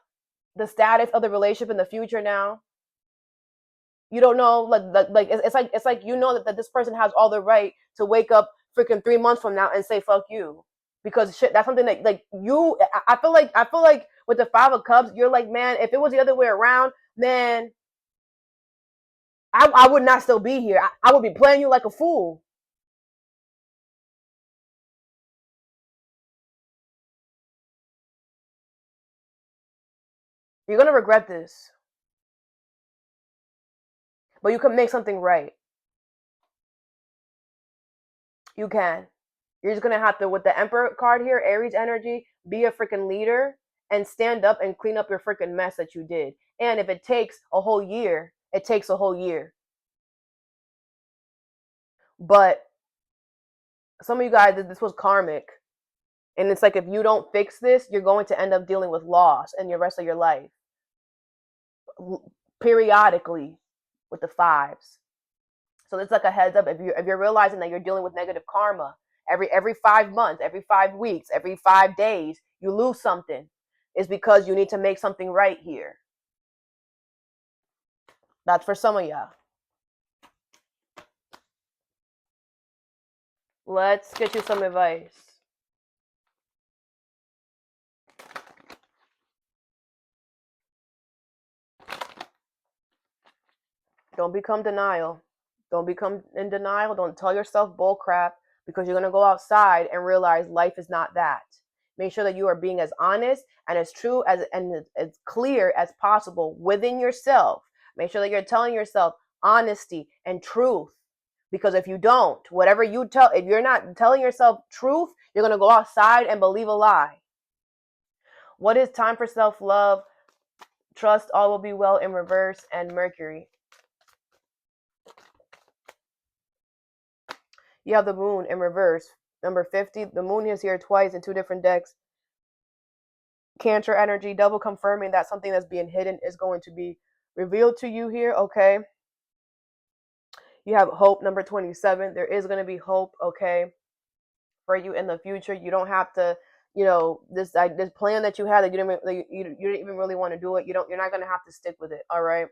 The status of the relationship in the future now. You don't know it's like that this person has all the right to wake up freaking 3 months from now and say fuck you. Because shit, that's something that like you I feel like with the Five of Cups, you're like, man, if it was the other way around, man, I would not still be here. I would be playing you like a fool. You're gonna regret this. But you can make something right. You can. You're just gonna have to, with the Emperor card here, Aries energy, be a freaking leader and stand up and clean up your freaking mess that you did. And if it takes a whole year, it takes a whole year. But some of you guys, this was karmic. And it's like if you don't fix this, you're going to end up dealing with loss in the rest of your life. Periodically with the fives. So it's like a heads up. If you're realizing that you're dealing with negative karma, every 5 months, every 5 weeks, every 5 days, you lose something. It's because you need to make something right here. That's for some of y'all. Let's get you some advice. Don't become denial. Don't become in denial. Don't tell yourself bull crap, because you're going to go outside and realize life is not that. Make sure that you are being as honest and as true and as clear as possible within yourself. Make sure that you're telling yourself honesty and truth. Because if you don't, whatever you tell, if you're not telling yourself truth, you're going to go outside and believe a lie. What is time for self-love? Trust all will be well in reverse, and Mercury. You have the moon in reverse. Number 50, the moon is here twice in two different decks. Cancer energy, double confirming that something that's being hidden is going to be revealed to you here, okay? You have hope, number 27. There is going to be hope, okay, for you in the future. You don't have to, this plan that you had that you didn't even really want to do it. You're not going to have to stick with it, all right?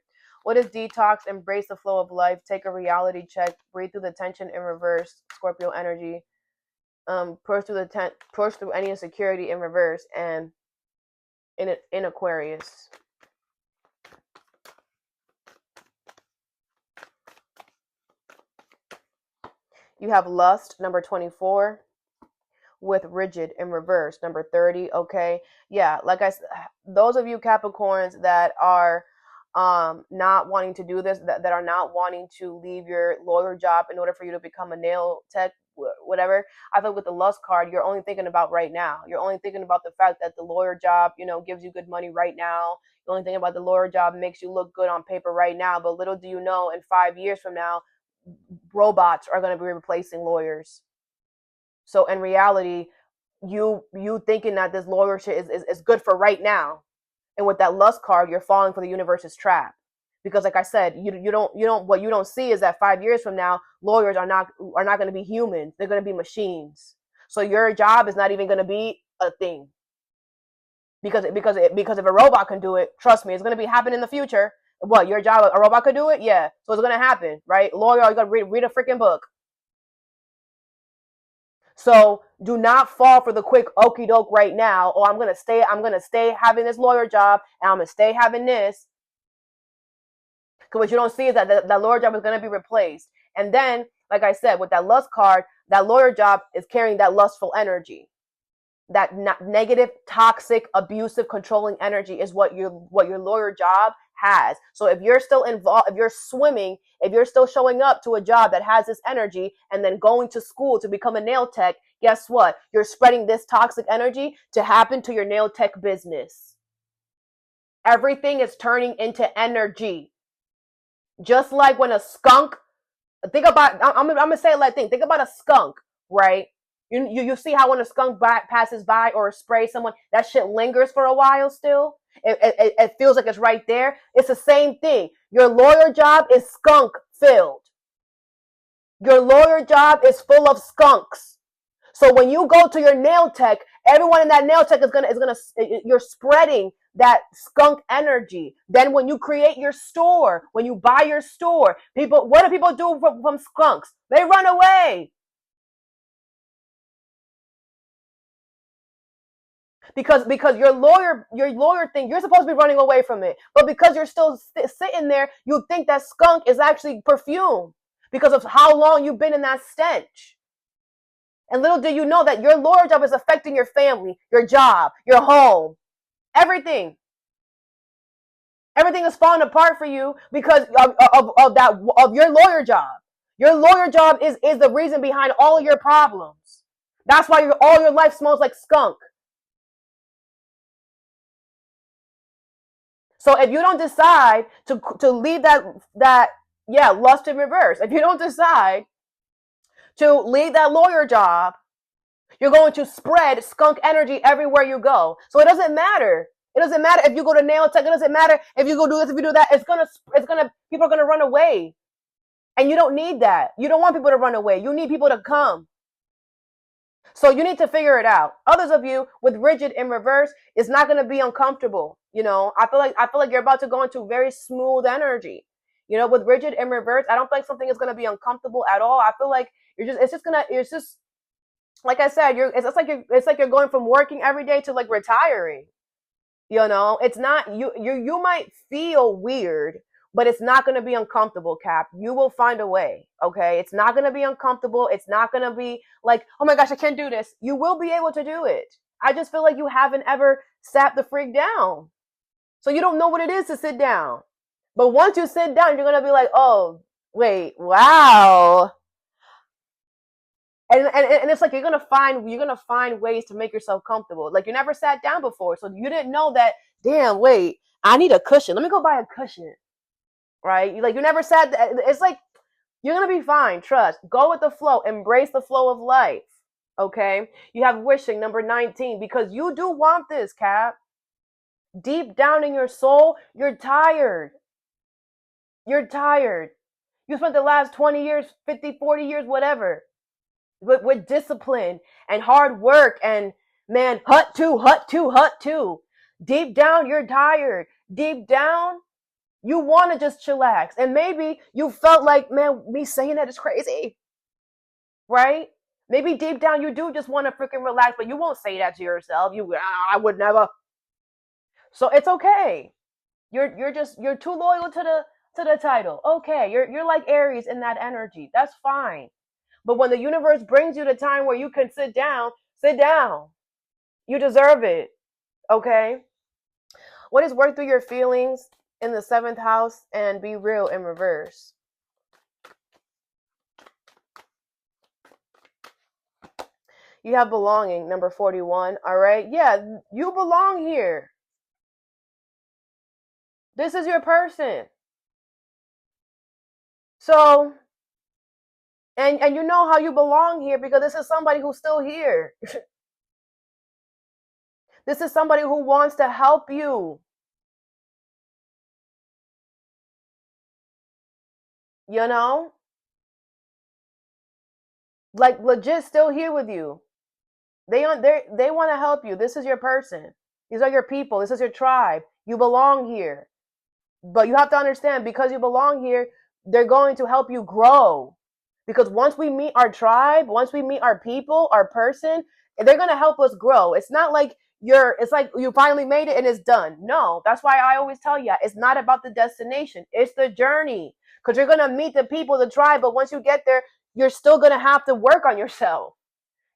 What is detox? Embrace the flow of life. Take a reality check. Breathe through the tension in reverse. Scorpio energy. Push through any insecurity in reverse, and in Aquarius. You have lust, number 24, with rigid in reverse, number 30. Okay, yeah, like I said, those of you Capricorns that are not wanting to do this, that are not wanting to leave your lawyer job in order for you to become a nail tech, whatever, I feel with the lust card, you're only thinking about right now. You're only thinking about the fact that the lawyer job, gives you good money right now. You're only thinking about the lawyer job makes you look good on paper right now. But little do you know, in 5 years from now, robots are going to be replacing lawyers. So in reality, you thinking that this lawyer shit is good for right now. And with that lust card, you're falling for the universe's trap. Because like I said, what you don't see is that 5 years from now, lawyers are not going to be humans. They're going to be machines. So your job is not even going to be a thing. Because if a robot can do it, trust me, it's going to be happening in the future. What, your job, a robot could do it? Yeah. So it's going to happen, right? Lawyer, you got to read a freaking book. So do not fall for the quick okie doke right now. Oh, I'm going to stay having this lawyer job, and I'm going to stay having this. Because what you don't see is that lawyer job is going to be replaced. And then, like I said, with that lust card, that lawyer job is carrying that lustful energy. That negative, toxic, abusive, controlling energy is what your lawyer job has. So if you're still involved, if you're swimming, if you're still showing up to a job that has this energy and then going to school to become a nail tech, guess what? You're spreading this toxic energy to happen to your nail tech business. Everything is turning into energy. Just like when a skunk, I'm going to say it like this. Think about a skunk, right? You see how when a skunk passes by or sprays someone, that shit lingers for a while still? It feels like it's right there. It's the same thing. Your lawyer job is skunk filled. Your lawyer job is full of skunks. So when you go to your nail tech, everyone in that nail tech you're spreading that skunk energy. Then when you create your store, when you buy your store, what do people do from skunks? They run away. Because your lawyer thing, you're supposed to be running away from it. But because you're still sitting there, you think that skunk is actually perfume because of how long you've been in that stench. And little do you know that your lawyer job is affecting your family, your job, your home, everything. Everything is falling apart for you because of your lawyer job. Your lawyer job is the reason behind all your problems. That's why all your life smells like skunk. So if you don't decide to leave that lust in reverse, if you don't decide to leave that lawyer job, you're going to spread skunk energy everywhere you go. So it doesn't matter. It doesn't matter if you go to nail tech. It doesn't matter if you go do this, if you do that. People are gonna run away, and you don't need that. You don't want people to run away. You need people to come. So you need to figure it out. Others of you with rigid in reverse, it's not going to be uncomfortable. I feel like you're about to go into very smooth energy. With rigid in reverse, I don't feel like something is going to be uncomfortable at all. I feel like it's just like I said, it's like you're going from working every day to like retiring. It's not you might feel weird, but it's not going to be uncomfortable, Cap. You will find a way. Okay, it's not going to be uncomfortable. It's not going to be like, oh my gosh, I can't do this. You will be able to do it. I just feel like you haven't ever sat the freak down, so you don't know what it is to sit down. But once you sit down, you're going to be like, oh wait, wow. And it's like you're gonna find ways to make yourself comfortable. Like you never sat down before, so you didn't know that. Damn, wait, I need a cushion. Let me go buy a cushion. Right? You never sat. It's like you're gonna be fine. Trust. Go with the flow. Embrace the flow of life. Okay. You have wishing number 19 because you do want this, Cap. Deep down in your soul, you're tired. You're tired. You spent the last 20 years, 50, 40 years, whatever, with discipline and hard work and man, hut two. Deep down, you're tired. Deep down, you want to just chillax. And maybe you felt like, man, me saying that is crazy. Right? Maybe deep down you do just want to freaking relax, but you won't say that to yourself. I would never. So it's okay. You're too loyal to the title. Okay, you're like Aries in that energy. That's fine. But when the universe brings you the time where you can sit down, sit down. You deserve it. Okay? What is work through your feelings in the 7th house and be real in reverse? You have belonging, number 41. All right? Yeah, you belong here. This is your person. So, and you know how you belong here because this is somebody who's still here. This is somebody who wants to help you. Like legit still here with you. They want to help you. This is your person. These are your people. This is your tribe. You belong here. But you have to understand, because you belong here, they're going to help you grow. Because once we meet our tribe, once we meet our people, our person, they're going to help us grow. It's not like it's like you finally made it and it's done. No, that's why I always tell you, it's not about the destination. It's the journey. Because you're going to meet the people, the tribe, but once you get there, you're still going to have to work on yourself.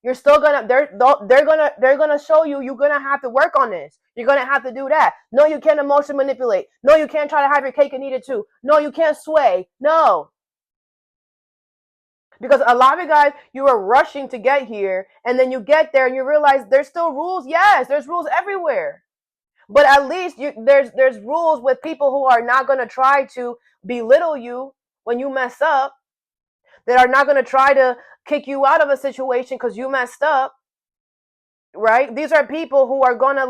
You're still gonna they're gonna show you you're gonna have to work on this. You're gonna have to do that. No, you can't emotion manipulate. No, you can't try to have your cake and eat it too. No, you can't sway. No. Because a lot of you guys, you are rushing to get here, and then you get there and you realize there's still rules. Yes, there's rules everywhere. But at least there's rules with people who are not gonna try to belittle you when you mess up. That are not gonna try to kick you out of a situation because you messed up, right? These are people who are gonna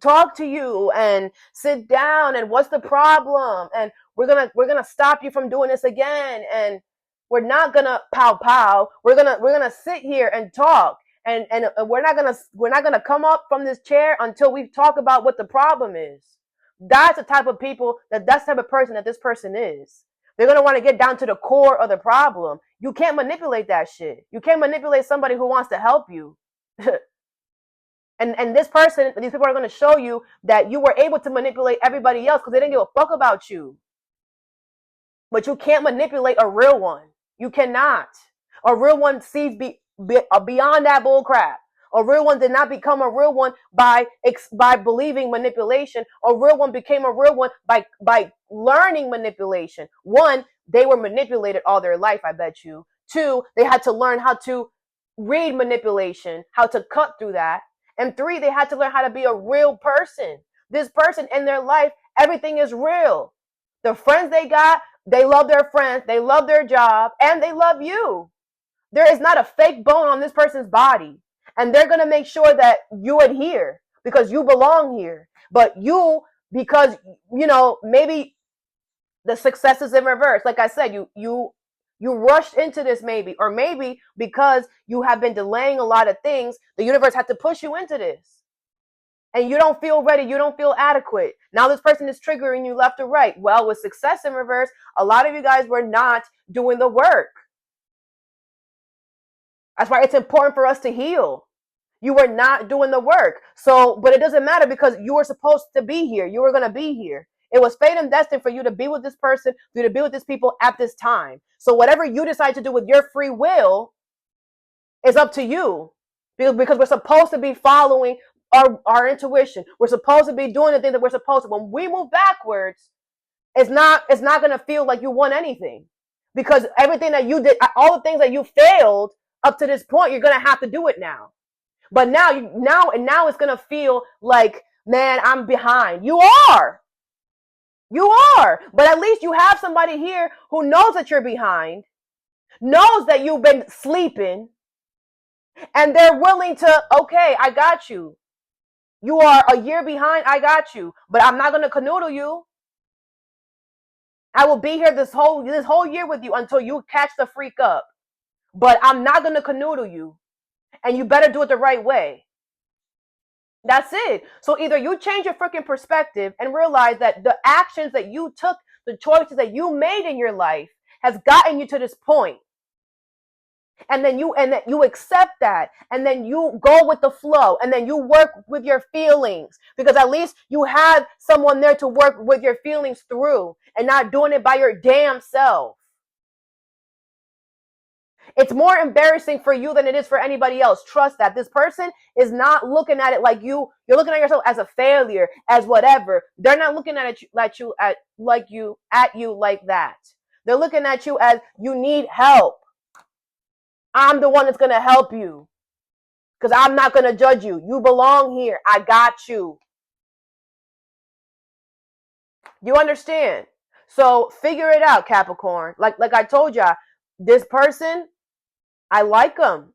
talk to you and sit down and what's the problem, and we're gonna stop you from doing this again, and we're not gonna pow. We're gonna sit here and talk, and we're not gonna come up from this chair until we talk about what the problem is. That's the type of people that's the type of person that this person is. They're going to want to get down to the core of the problem. You can't manipulate that shit. You can't manipulate somebody who wants to help you. and these people are going to show you that you were able to manipulate everybody else because they didn't give a fuck about you. But you can't manipulate a real one. You cannot. A real one sees beyond that bull crap. A real one did not become a real one by believing manipulation. A real one became a real one by learning manipulation. 1, they were manipulated all their life, I bet you. 2, they had to learn how to read manipulation, how to cut through that. And 3, they had to learn how to be a real person. This person in their life, everything is real. The friends they got, they love their friends, they love their job, and they love you. There is not a fake bone on this person's body. And they're going to make sure that you adhere because you belong here. But because, maybe the success is in reverse. Like I said, you You rushed into this maybe, or maybe because you have been delaying a lot of things, the universe had to push you into this. And you don't feel ready. You don't feel adequate. Now this person is triggering you left or right. Well, with success in reverse, a lot of you guys were not doing the work. That's why it's important for us to heal. You were not doing the work. So, but it doesn't matter because you were supposed to be here. You were going to be here. It was fate and destined for you to be with this person, for you to be with these people at this time. So whatever you decide to do with your free will is up to you, because we're supposed to be following our intuition. We're supposed to be doing the things that we're supposed to. When we move backwards, it's not going to feel like you won anything, because everything that you did, all the things that you failed up to this point, you're going to have to do it now. But now it's going to feel like, man, I'm behind. You are. But at least you have somebody here who knows that you're behind, knows that you've been sleeping, and they're willing to, okay, I got you. You are a year behind, I got you. But I'm not going to canoodle you. I will be here this whole year with you until you catch the freak up. But I'm not going to canoodle you. And you better do it the right way. That's it. So either you change your freaking perspective and realize that the actions that you took, the choices that you made in your life has gotten you to this point. And then you accept that, and then you go with the flow, and then you work with your feelings, because at least you have someone there to work with your feelings through, and not doing it by your damn self. It's more embarrassing for you than it is for anybody else. Trust that. This person is not looking at it like you're looking at yourself as a failure, as whatever. They're not looking at you like that. They're looking at you as you need help. I'm the one that's going to help you, because I'm not going to judge you. You belong here. I got you. You understand? So figure it out, Capricorn. Like I told y'all, this person, I like them.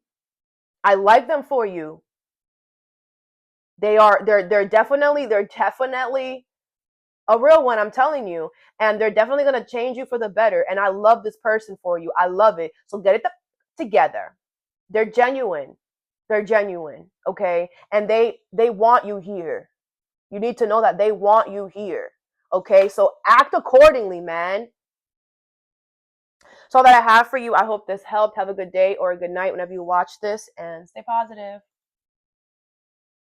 I like them for you. They're definitely a real one, I'm telling you. And they're definitely going to change you for the better. And I love this person for you. I love it. So get it together. They're genuine. Okay? And they want you here. You need to know that they want you here. Okay? So act accordingly, man. So that I have for you. I hope this helped. Have a good day or a good night whenever you watch this, and stay positive.